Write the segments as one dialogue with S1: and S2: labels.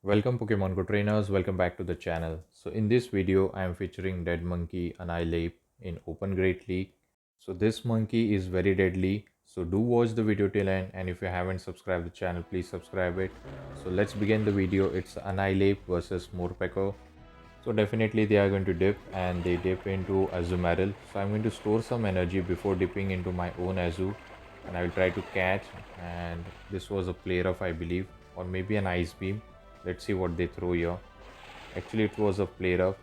S1: Welcome Pokemon Go trainers, welcome back to the channel. So in this video I am featuring Dead Monkey Annihilape in Open Great League. So this monkey is very deadly, so do watch the video till end, and if you haven't subscribed the channel, please subscribe it. So let's begin the video. It's Annihilape versus Morpeko. So definitely they are going to dip, and they dip into Azumarill. So I'm going to store some energy before dipping into my own Azu, and I will try to catch. And this was a player of, I believe, or maybe an Ice Beam. Let's see what they throw here. Actually it was a player of,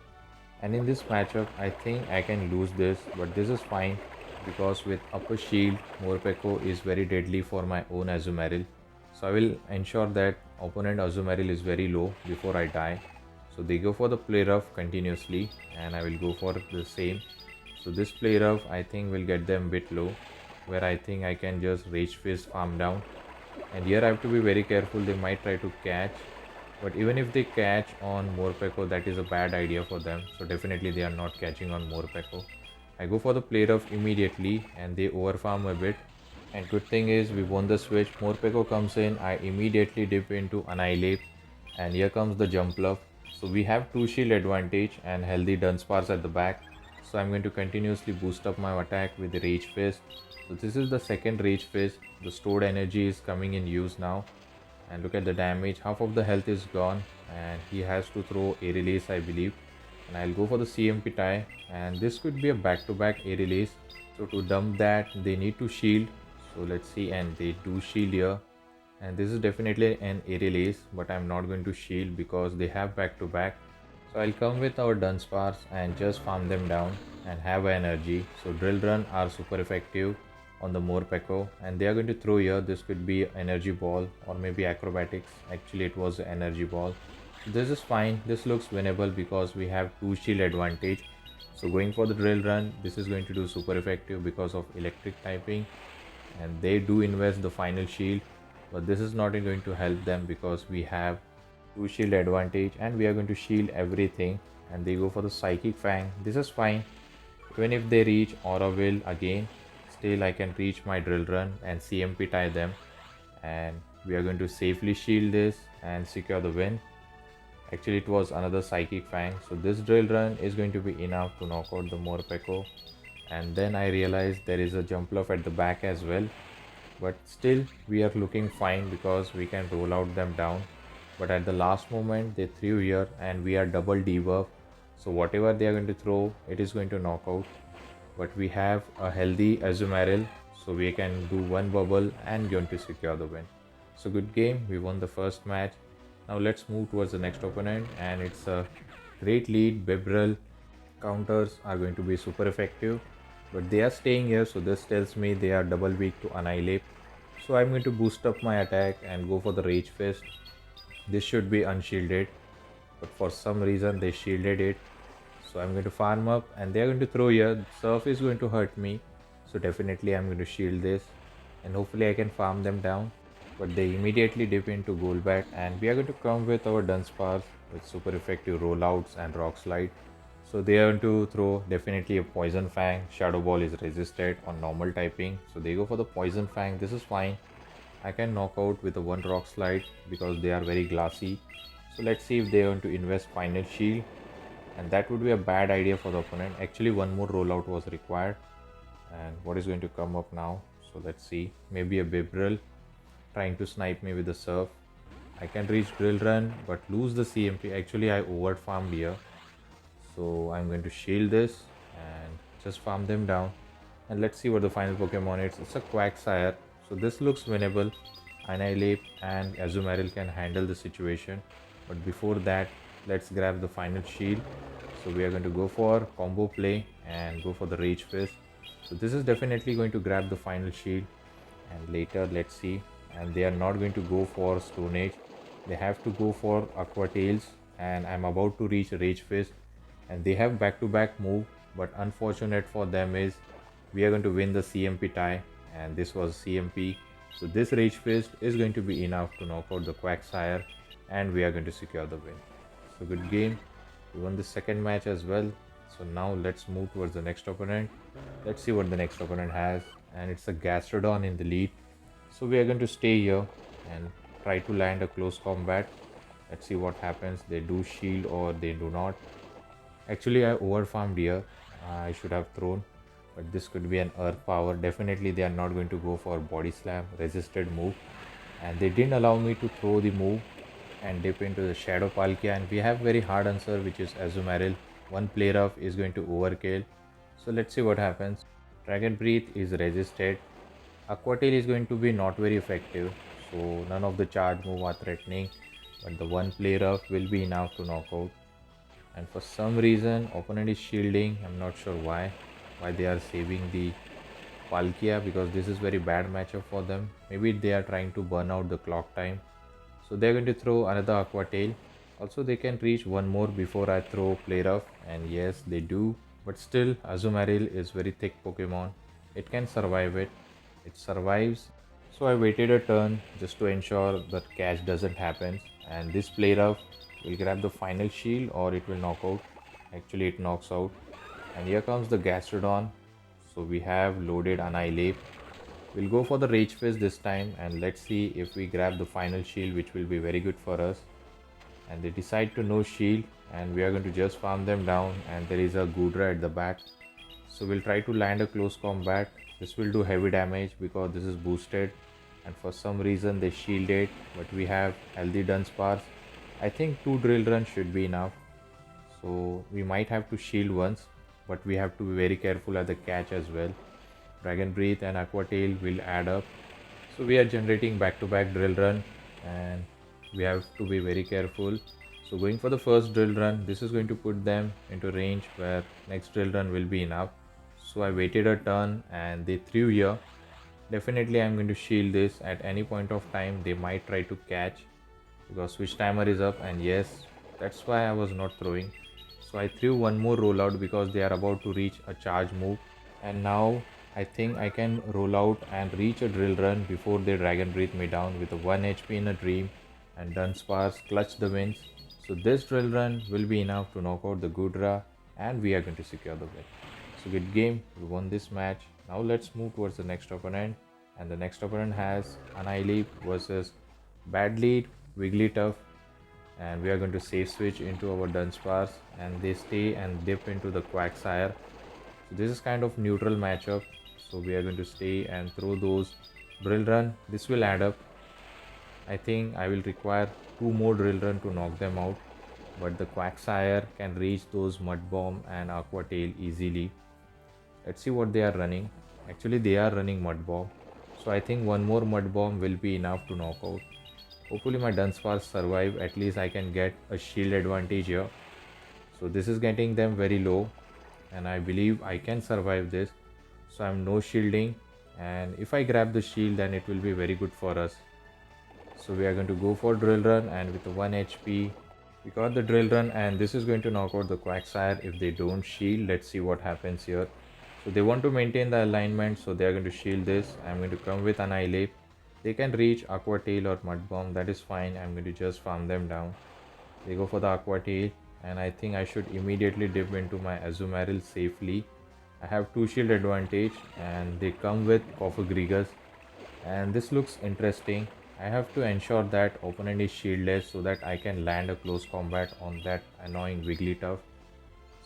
S1: and in this matchup I think I can lose this, but this is fine because with upper shield Morpeko is very deadly for my own Azumarill. So I will ensure that opponent Azumarill is very low before I die. So they go for the play rough continuously, and I will go for the same. So this play rough I think will get them a bit low, where I think I can just Rage Fist farm down. And here I have to be very careful, they might try to catch, but even if they catch on Morpeko, that is a bad idea for them. So definitely they are not catching on Morpeko. I go for the play rough immediately, and they overfarm a bit. And good thing is we won the switch. Morpeko comes in, I immediately dip into Annihilape, and here comes the jump love. So we have 2 shield advantage and healthy Dunsparce at the back. So I'm going to continuously boost up my attack with the Rage Fist. So this is the second Rage Fist. The stored energy is coming in use now. And look at the damage, half of the health is gone, and he has to throw a release, I believe. And I'll go for the CMP tie, and this could be a back-to-back a release. So to dump that they need to shield. So let's see, and they do shield here, and this is definitely an a release, but I'm not going to shield because they have back-to-back. So I'll come with our Dunsparce and just farm them down and have energy. So Drill Run are super effective on the Morpeko, and they are going to throw here. This could be energy ball or maybe acrobatics. Actually it was energy ball. This is fine, this looks winnable because we have 2 shield advantage. So going for the Drill Run, this is going to do super effective because of electric typing, and they do invest the final shield, but this is not going to help them because we have 2 shield advantage and we are going to shield everything. And they go for the Psychic Fang. This is fine, even if they reach Aura Will again, still I can reach my Drill Run and CMP tie them, and we are going to safely shield this and secure the win. Actually it was another Psychic Fang, so this Drill Run is going to be enough to knock out the Morpeko. And then I realized there is a jump love at the back as well, but still we are looking fine because we can roll out them down. But at the last moment they threw here, and we are double debuff, so whatever they are going to throw, it is going to knock out. But we have a healthy Azumarill, so we can do one bubble and going to secure the win. So good game, we won the first match. Now let's move towards the next opponent, and it's a great lead. Bibrel counters are going to be super effective, but they are staying here, so this tells me they are double weak to Annihilape. So I'm going to boost up my attack and go for the Rage Fist. This should be unshielded, but for some reason they shielded it. So I'm going to farm up, and they are going to throw here. Surf is going to hurt me, so definitely I'm going to shield this, and hopefully I can farm them down. But they immediately dip into Golbat, and we are going to come with our Dunsparce with super effective rollouts and Rock Slide. So they are going to throw definitely a Poison Fang. Shadow Ball is resisted on normal typing, so they go for the Poison Fang. This is fine, I can knock out with a one Rock Slide because they are very glassy. So let's see if they want to invest final shield, and that would be a bad idea for the opponent. Actually one more rollout was required, and what is going to come up now? So let's see, maybe a Bibrel trying to snipe me with the Surf. I can reach Drill Run but lose the CMP. Actually I over farmed here, so I'm going to shield this and just farm them down. And let's see what the final Pokemon is. It's a Quagsire, so this looks winnable. Annihilape and Azumarill can handle the situation, but before that let's grab the final shield. So we are going to go for combo play and go for the Rage Fist. So this is definitely going to grab the final shield, and later let's see. And they are not going to go for Stone Age, they have to go for Aqua Tails, and I'm about to reach Rage Fist, and they have back-to-back move, but unfortunate for them is we are going to win the CMP tie, and this was CMP. So this Rage Fist is going to be enough to knock out the Quagsire, and we are going to secure the win. So good game, we won the second match as well. So now let's move towards the next opponent. Let's see what the next opponent has, and it's a Gastrodon in the lead. So we are going to stay here and try to land a close combat. Let's see what happens. They do shield or they do not. Actually, I overfarmed here. I should have thrown, but this could be an earth power. Definitely they are not going to go for body slam resisted move, and they didn't allow me to throw the move and dip into the shadow palkia, and we have very hard answer, which is Azumarill. One player off is going to overkill, so let's see what happens. Dragon Breath is resisted. Aqua Tail is going to be not very effective, so none of the charge move are threatening, but the one player off will be enough to knock out. And for some reason opponent is shielding. I'm not sure why they are saving the Palkia, because this is very bad matchup for them. Maybe they are trying to burn out the clock time, so they're going to throw another Aqua Tail. Also they can reach one more before I throw Play Rough, and yes they do, but still Azumarill is very thick Pokemon. It can survive it. It survives. So I waited a turn just to ensure that catch doesn't happen, and this Play Rough will grab the final shield or it will knock out. Actually it knocks out, and here comes the Gastrodon. So we have loaded Annihilape. We'll go for the Rage Fist this time, and let's see if we grab the final shield, which will be very good for us. And they decide to no shield, and we are going to just farm them down, and there is a Goodra at the back. So we'll try to land a close combat. This will do heavy damage because this is boosted, and for some reason they shielded, but we have healthy Dunsparce. I think 2 drill runs should be enough. So we might have to shield once, but we have to be very careful at the catch as well. Dragon Breath and Aqua Tail will add up. So we are generating back-to-back drill run, and we have to be very careful. So going for the first drill run, this is going to put them into range where next drill run will be enough. So I waited a turn and they threw here. Definitely I'm going to shield this. At any point of time they might try to catch, because switch timer is up, and yes, that's why I was not throwing. So I threw one more rollout because they are about to reach a charge move, and now I think I can roll out and reach a drill run before they Dragon Breath me down with a 1 HP in a dream, and Dunsparce clutch the wins. So this drill run will be enough to knock out the Goodra, and we are going to secure the win. So good game, we won this match. Now let's move towards the next opponent, and the next opponent has Annihilape versus bad lead Wigglytuff, and we are going to safe switch into our Dunsparce, and they stay and dip into the Quagsire. So this is kind of neutral matchup, so we are going to stay and throw those drill run. This will add up. I think I will require 2 more drill run to knock them out, but the Quagsire can reach those Mud Bomb and Aqua Tail easily. Let's see what they are running. Actually they are running Mud Bomb, so I think one more Mud Bomb will be enough to knock out. Hopefully my Dunsparce survive. At least I can get a shield advantage here. So this is getting them very low, and I believe I can survive this. So I'm no shielding, and if I grab the shield then it will be very good for us. So we are going to go for drill run, and with the 1 HP we got the drill run, and this is going to knock out the Quagsire if they don't shield. Let's see what happens here. So they want to maintain the alignment, so they are going to shield this. I'm going to come with Annihilape. They can reach Aqua Tail or Mud Bomb, that is fine. I'm going to just farm them down. They go for the Aqua Tail, and I think I should immediately dip into my Azumarill safely. I have 2 shield advantage, and they come with Cofagrigus, and this looks interesting. I have to ensure that opponent is shieldless so that I can land a close combat on that annoying Wigglytuff.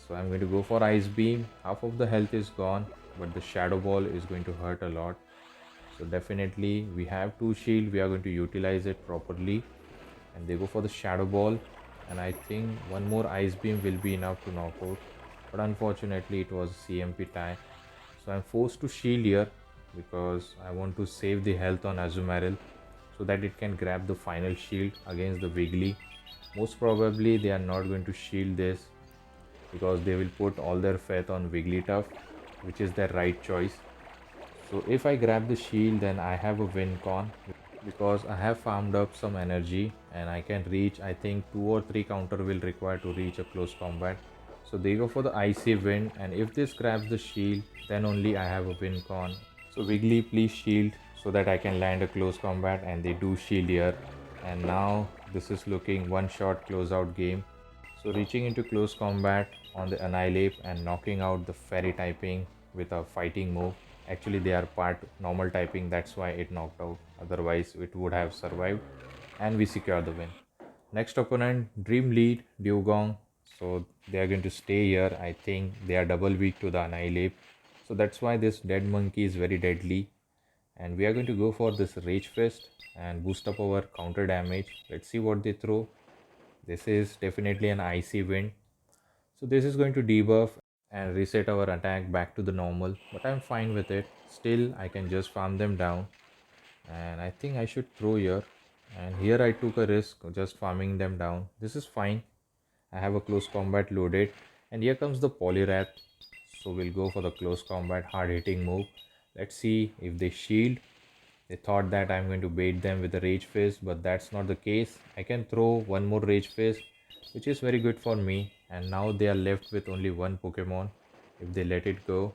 S1: So I'm going to go for Ice Beam. Half of the health is gone, but the Shadow Ball is going to hurt a lot. So definitely we have 2 shield, we are going to utilize it properly, and they go for the Shadow Ball, and I think one more Ice Beam will be enough to knock out, but unfortunately it was a CMP tie. So I'm forced to shield here because I want to save the health on Azumarill so that it can grab the final shield against the Wiggly. Most probably they are not going to shield this because they will put all their faith on Wigglytuff, which is their right choice. So if I grab the shield then I have a win con, because I have farmed up some energy and I can reach, I think 2 or 3 counter will require to reach a close combat. So they go for the Icy Wind, and if this grabs the shield then only I have a win con. So Wiggly, please shield so that I can land a close combat, and they do shield here, and now this is looking one shot closeout game. So reaching into close combat on the Annihilape and knocking out the fairy typing with a fighting move. Actually they are part normal typing, that's why it knocked out, otherwise it would have survived, and we secure the win. Next opponent, Dream Lead, Dugong. So they are going to stay here. I think they are double weak to the Annihilape. So that's why this Dead Monkey is very deadly. And we are going to go for this Rage Fist and boost up our counter damage. Let's see what they throw. This is definitely an Icy Wind. So this is going to debuff and reset our attack back to the normal. But I'm fine with it. Still, I can just farm them down. And I think I should throw here. And here I took a risk of just farming them down. This is fine. I have a close combat loaded. And here comes the Poliwrath. So we'll go for the close combat hard hitting move. Let's see if they shield. They thought that I'm going to bait them with the Rage Fist, but that's not the case. I can throw one more Rage Fist, which is very good for me. And now they are left with only one Pokemon if they let it go.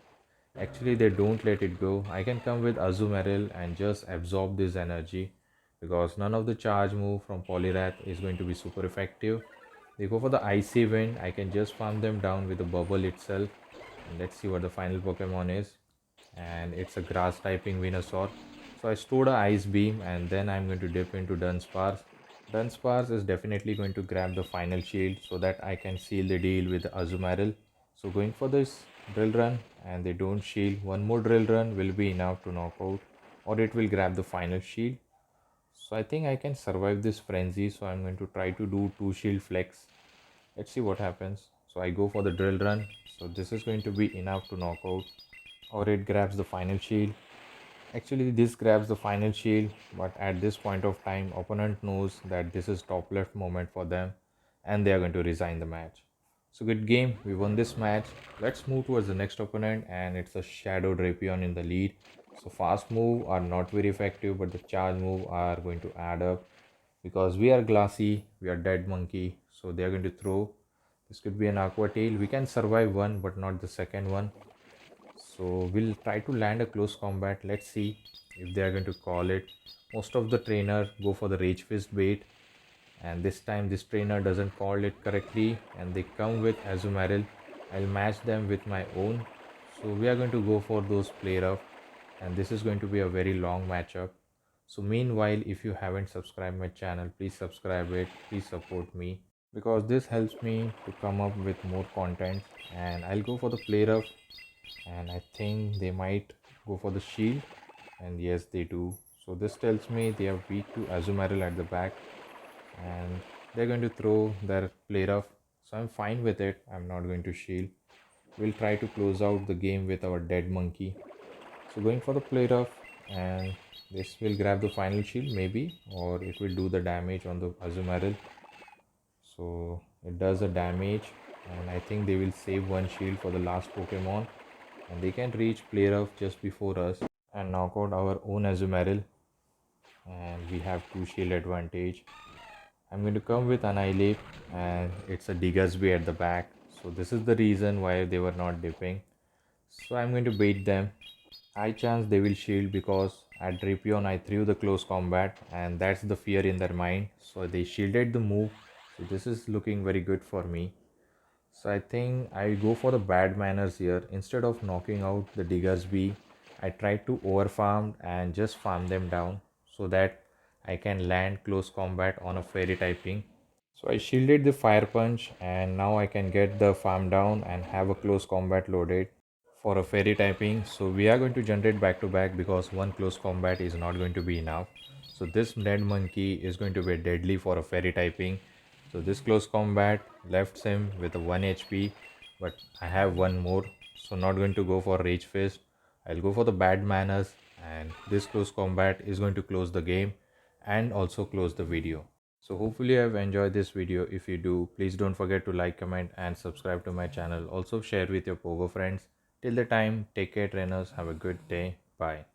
S1: Actually, they don't let it go. I can come with Azumarill and just absorb this energy because none of the charge move from Poliwrath is going to be super effective. They go for the Icy Wind. I can just farm them down with the bubble itself. And let's see what the final Pokemon is. And it's a grass typing Venusaur. So I stored a Ice Beam and then I'm going to dip into Dunsparce. Dunsparce is definitely going to grab the final shield so that I can seal the deal with Azumarill. So going for this drill run and they don't shield. One more drill run will be enough to knock out or it will grab the final shield. So I think I can survive this frenzy. So I'm going to try to do 2 shield flex. Let's see what happens. So I go for the drill run. So this is going to be enough to knock out or it grabs the final shield. Actually, this grabs the final shield, but at this point of time, opponent knows that this is top left moment for them and they are going to resign the match. So good game, we won this match. Let's move towards the next opponent and it's a Shadow Drapion in the lead. So fast move are not very effective, but the charge move are going to add up because we are glassy, we are dead monkey. So they are going to throw. This could be an Aqua Tail. We can survive one, but not the second one. So we'll try to land a close combat. Let's see if they are going to call it. Most of the trainer go for the Rage Fist bait, and this time this trainer doesn't call it correctly and they come with Azumarill. I'll match them with my own. So we are going to go for those play rough and this is going to be a very long matchup. So meanwhile, if you haven't subscribed my channel, please subscribe it, please support me because this helps me to come up with more content. And I'll go for the play rough and I think they might go for the shield, and yes they do. So this tells me they are weak to Azumarill at the back and they're going to throw their play rough. So I'm fine with it. I'm not going to shield. We'll try to close out the game with our dead monkey. So going for the play rough and this will grab the final shield maybe, or it will do the damage on the Azumarill. So it does the damage and I think they will save one shield for the last Pokemon and they can reach play rough just before us and knock out our own Azumarill, and we have 2 shield advantage. I'm going to come with Annihilape and it's a Diggersby at the back. So this is the reason why they were not dipping. So I'm going to bait them. High chance they will shield because at Drapion I threw the close combat and that's the fear in their mind. So they shielded the move. So this is looking very good for me. So I think I go for the bad manners here. Instead of knocking out the Diggersby, I try to overfarm and just farm them down so that I can land close combat on a fairy typing. So I shielded the fire punch and now I can get the farm down and have a close combat loaded for a fairy typing. So we are going to generate back to back because one close combat is not going to be enough. So this dead monkey is going to be deadly for a fairy typing. So this close combat left him with a 1 HP, but I have one more. So not going to go for Rage Fist. I'll go for the bad manners and this close combat is going to close the game and also close the video. So hopefully you have enjoyed this video. If you do, please don't forget to like, comment and subscribe to my channel. Also share with your Pogo friends. Till the time, take care trainers. Have a good day. Bye.